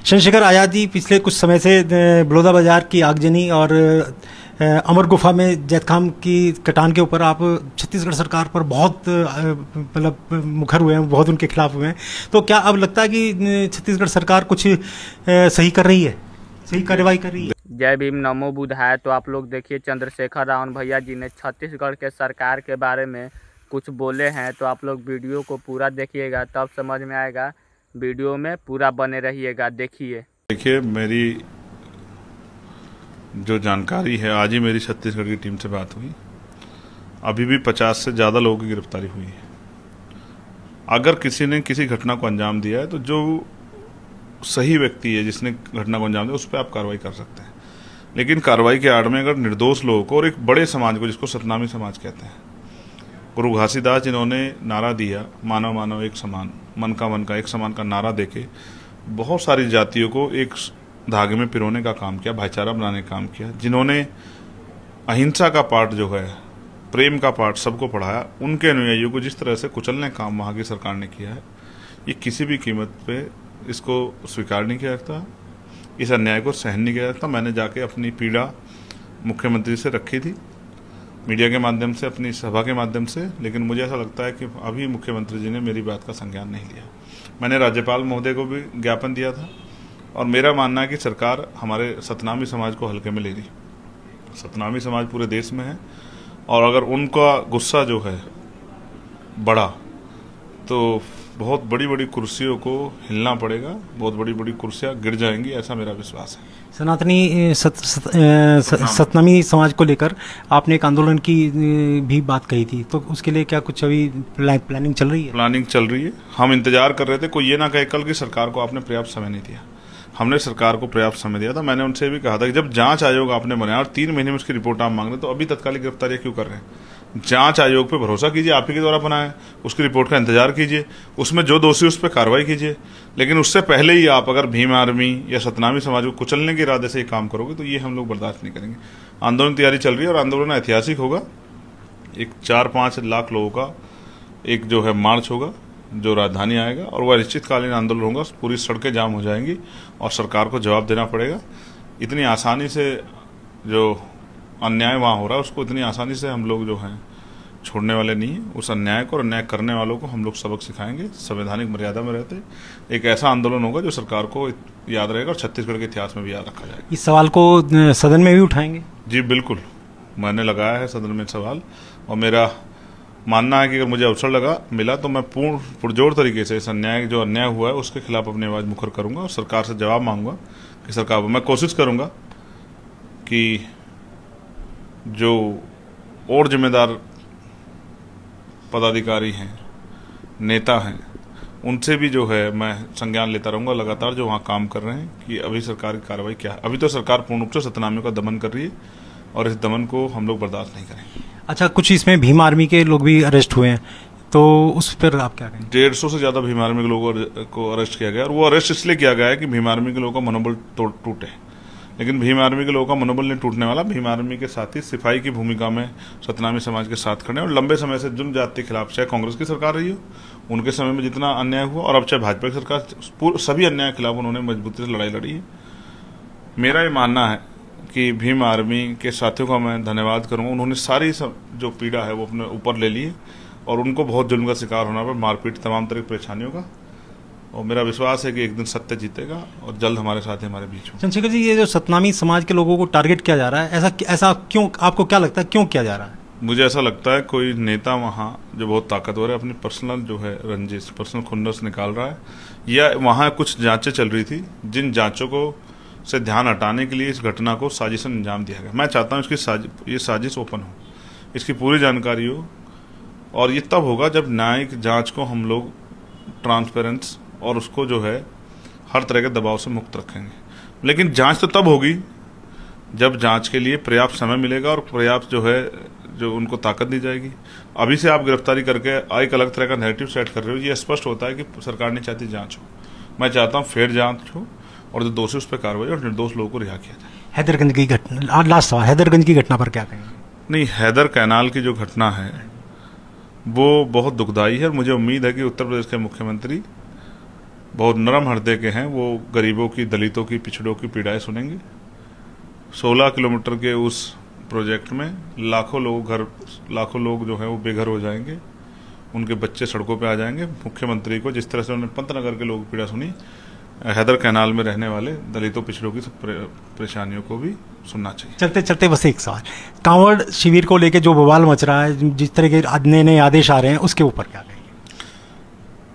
चंद्रशेखर आजाद जी पिछले कुछ समय से बलौदाबाजार की आगजनी और अमर गुफा में जैतखाम की कटान के ऊपर आप छत्तीसगढ़ सरकार पर बहुत मतलब मुखर हुए हैं, बहुत उनके खिलाफ हुए हैं। तो क्या अब लगता है कि छत्तीसगढ़ सरकार कुछ सही कर रही है, सही कार्रवाई कर रही है? जय भीम नमो बुद्धाय। तो आप लोग देखिए, चंद्रशेखर रावण भैया जी ने छत्तीसगढ़ के सरकार के बारे में कुछ बोले हैं। तो आप लोग वीडियो को पूरा देखिएगा, तब समझ में आएगा। वीडियो में पूरा बने रहिएगा, देखिए। मेरी जो जानकारी है, आज ही मेरी छत्तीसगढ़ की टीम से बात हुई। अभी भी 50 से ज़्यादा लोगों की गिरफ्तारी हुई है। अगर किसी ने किसी घटना को अंजाम दिया है तो जो सही व्यक्ति है जिसने घटना को अंजाम दिया उस पर आप कार्रवाई कर सकते हैं, लेकिन कार्रवाई के आड़ में अगर निर्दोष लोगों को और एक बड़े समाज को, जिसको सतनामी समाज कहते हैं, गुरु घासीदास जिन्होंने नारा दिया मानव मानव एक समान, मन का एक समान का नारा देके बहुत सारी जातियों को एक धागे में पिरोने का काम किया, भाईचारा बनाने का काम किया, जिन्होंने अहिंसा का पाठ जो है, प्रेम का पाठ सबको पढ़ाया, उनके अनुयायियों को जिस तरह से कुचलने का काम वहाँ की सरकार ने किया है, ये किसी भी कीमत पे इसको स्वीकार नहीं किया जाता, इस अन्याय को सहन नहीं किया जाता। मैंने जाके अपनी पीड़ा मुख्यमंत्री से रखी थी, मीडिया के माध्यम से, अपनी सभा के माध्यम से, लेकिन मुझे ऐसा लगता है कि अभी मुख्यमंत्री जी ने मेरी बात का संज्ञान नहीं लिया। मैंने राज्यपाल महोदय को भी ज्ञापन दिया था और मेरा मानना है कि सरकार हमारे सतनामी समाज को हल्के में ले रही। सतनामी समाज पूरे देश में है और अगर उनका गुस्सा जो है बढ़ा तो बहुत बड़ी बड़ी कुर्सियों को हिलना पड़ेगा, बहुत बड़ी बड़ी कुर्सियां गिर जाएंगी, ऐसा मेरा विश्वास है। सनातनी सतनामी समाज को लेकर आपने एक आंदोलन की भी बात कही थी, तो उसके लिए क्या कुछ अभी प्लानिंग चल रही है? प्लानिंग चल रही है। हम इंतजार कर रहे थे, कोई ये ना कहे कल की सरकार को आपने पर्याप्त समय नहीं दिया। हमने सरकार को पर्याप्त समय दिया था। मैंने उनसे भी कहा था कि जब जांच आयोग आपने बनाया और 3 महीने में उसकी रिपोर्ट आप मांग रहे तो अभी तत्कालिक गिरफ्तारियां क्यों कर रहे हैं? जांच आयोग पे भरोसा कीजिए, आप ही के द्वारा बनाया है, उसकी रिपोर्ट का इंतजार कीजिए, उसमें जो दोषी उस पर कार्रवाई कीजिए। लेकिन उससे पहले ही आप अगर भीम आर्मी या सतनामी समाज को कुचलने के इरादे से ये काम करोगे तो ये हम लोग बर्दाश्त नहीं करेंगे। आंदोलन तैयारी चल रही है और आंदोलन ऐतिहासिक होगा। एक 4-5 लाख लोगों का एक जो है मार्च होगा जो राजधानी आएगा और वह अनिश्चितकालीन आंदोलन होगा। पूरी सड़कें जाम हो जाएंगी और सरकार को जवाब देना पड़ेगा। इतनी आसानी से जो अन्याय वहाँ हो रहा है उसको इतनी आसानी से हम लोग जो हैं छोड़ने वाले नहीं है। उस अन्याय को और अन्याय करने वालों को हम लोग सबक सिखाएंगे, संवैधानिक मर्यादा में रहते। एक ऐसा आंदोलन होगा जो सरकार को याद रहेगा और छत्तीसगढ़ के इतिहास में भी याद रखा जाएगा। इस सवाल को सदन में भी उठाएंगे? जी बिल्कुल, मैंने लगाया है सदन में सवाल और मेरा मानना है कि अगर मुझे अवसर मिला तो मैं पूर्ण पुरजोर तरीके से इस अन्याय जो अन्याय हुआ है उसके खिलाफ अपनी आवाज़ मुखर करूंगा और सरकार से जवाब मांगूंगा कि सरकार, मैं कोशिश करूंगा कि जो और जिम्मेदार पदाधिकारी हैं, नेता हैं, उनसे भी जो है मैं संज्ञान लेता रहूंगा लगातार, जो वहाँ काम कर रहे हैं कि अभी सरकार की कार्रवाई क्या है। अभी तो सरकार पूर्ण रूप से सतनामियों का दमन कर रही है और इस दमन को हम लोग बर्दाश्त नहीं करेंगे। अच्छा, कुछ इसमें भीम आर्मी के लोग भी अरेस्ट हुए हैं, तो उस पर आप क्या कहेंगे? 150 से ज्यादा भीम आर्मी के लोगों को अरेस्ट किया गया और वो अरेस्ट इसलिए किया गया है कि भीम आर्मी के लोगों का मनोबल टूटे। लेकिन भीम आर्मी के लोगों का मनोबल नहीं टूटने वाला। भीम आर्मी के साथ ही सिपाही की भूमिका में सतनामी समाज के साथ खड़े और लंबे समय से जुन जाति के खिलाफ, चाहे कांग्रेस की सरकार रही हो उनके समय में जितना अन्याय हुआ और अब चाहे भाजपा की सरकार, सभी अन्याय के खिलाफ उन्होंने मजबूती से लड़ाई लड़ी है। मेरा ये मानना है कि भीम आर्मी के साथियों का मैं धन्यवाद करूंगा। उन्होंने सारी जो पीड़ा है वो अपने ऊपर ले ली है और उनको बहुत जुल्म का शिकार होना पड़ा, मारपीट, तमाम तरह की परेशानियों का। और मेरा विश्वास है कि एक दिन सत्य जीतेगा और जल्द हमारे साथ हमारे बीच में। चंद्रशेखर जी, ये जो सतनामी समाज के लोगों को टारगेट किया जा रहा है, ऐसा क्यों, आपको क्या लगता है क्यों किया जा रहा है? मुझे ऐसा लगता है कोई नेता वहाँ जो बहुत ताकतवर है अपनी पर्सनल जो है रंजिश, पर्सनल खुन्नस निकाल रहा है, या वहाँ कुछ जांचें चल रही थी जिन जांचों को से ध्यान हटाने के लिए इस घटना को साजिशन अंजाम दिया गया। मैं चाहता हूँ इसकी ये साजिश ओपन हो, इसकी पूरी जानकारी हो और ये तब होगा जब न्यायिक जांच को हम लोग ट्रांसपेरेंस और उसको जो है हर तरह के दबाव से मुक्त रखेंगे। लेकिन जांच तो तब होगी जब जांच के लिए पर्याप्त समय मिलेगा और पर्याप्त जो है जो उनको ताकत दी जाएगी। अभी से आप गिरफ्तारी करके एक अलग तरह का नैरेटिव सेट कर रहे हो, ये स्पष्ट होता है कि सरकार नहीं चाहती जांच हो। मैं चाहता हूँ फेयर जांच हो और जो दोषी उस पर कार्रवाई और निर्दोष लोगों को रिहा किया जाए। हैदरगंज की घटना, लास्ट सवाल, हैदरगंज की घटना पर क्या कहेंगे? नहीं, हैदर कैनाल की जो घटना है वो बहुत दुखदाई है और मुझे उम्मीद है कि उत्तर प्रदेश के मुख्यमंत्री बहुत नरम हृदय के हैं, वो गरीबों की, दलितों की, पिछड़ों की पीड़ाएं सुनेंगे। 16 किलोमीटर के उस प्रोजेक्ट में लाखों लोग जो है वो बेघर हो जाएंगे, उनके बच्चे सड़कों पे आ जाएंगे। मुख्यमंत्री को जिस तरह से उन्होंने पंतनगर के लोगों की पीड़ा सुनी, हैदर कैनाल में रहने वाले दलितों, पिछड़ों की सब परेशानियों को भी सुनना चाहिए। चलते चलते बस एक सवाल, कांवड़ शिविर को लेके जो बवाल मच रहा है, जिस तरह के नए नए आदेश आ रहे हैं, उसके ऊपर क्या कहेंगे?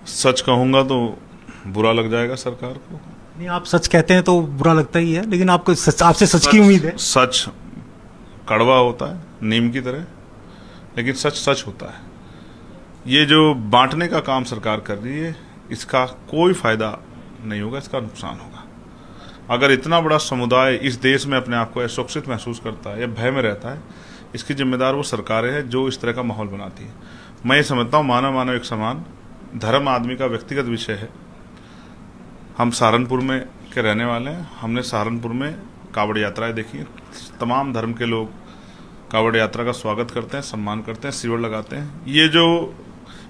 सच कहूंगा तो बुरा लग जाएगा सरकार को। नहीं, आप सच कहते हैं तो बुरा लगता ही है, लेकिन आपको आपसे सच की उम्मीद है। सच कड़वा होता है, नीम की तरह, लेकिन सच सच होता है। ये जो बांटने का काम सरकार कर रही है, इसका कोई फायदा नहीं होगा, इसका नुकसान होगा। अगर इतना बड़ा समुदाय इस देश में अपने आप को असुरक्षित महसूस करता है या भय में रहता है, इसकी जिम्मेदार वो सरकारें हैं जो इस तरह का माहौल बनाती है। मैं ये समझता हूँ मानव मानव एक समान, धर्म आदमी का व्यक्तिगत विषय है। हम सहारनपुर में के रहने वाले हैं, हमने सहारनपुर में कावड़ यात्राएं देखी। तमाम धर्म के लोग कावड़ यात्रा का स्वागत करते हैं, सम्मान करते हैं, शिविर लगाते हैं। ये जो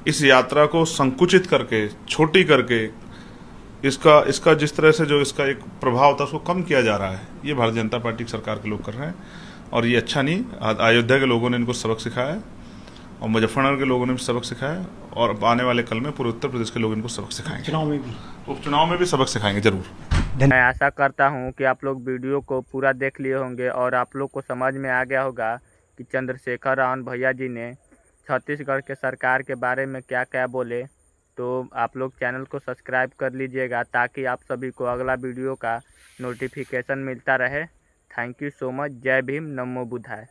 इस यात्रा को संकुचित करके, छोटी करके, इसका जिस तरह से जो इसका एक प्रभाव था उसको कम किया जा रहा है, ये भारतीय जनता पार्टी की सरकार के लोग कर रहे हैं और ये अच्छा नहीं। अयोध्या के लोगों ने इनको सबक सिखाया है और मुजफ्फरनगर के लोगों ने भी सबक सिखाया है और आने वाले कल में पूरे उत्तर प्रदेश के लोग इनको सबक सिखाएंगे। उपचुनाव में भी सबक सिखाएंगे जरूर। मैं आशा करता हूं कि आप लोग वीडियो को पूरा देख लिए होंगे और आप लोग को समझ में आ गया होगा कि चंद्रशेखर रावण भैया जी ने छत्तीसगढ़ के सरकार के बारे में क्या क्या बोले। तो आप लोग चैनल को सब्सक्राइब कर लीजिएगा ताकि आप सभी को अगला वीडियो का नोटिफिकेशन मिलता रहे। Thank you so much. जय भीम, नमो बुद्धाय।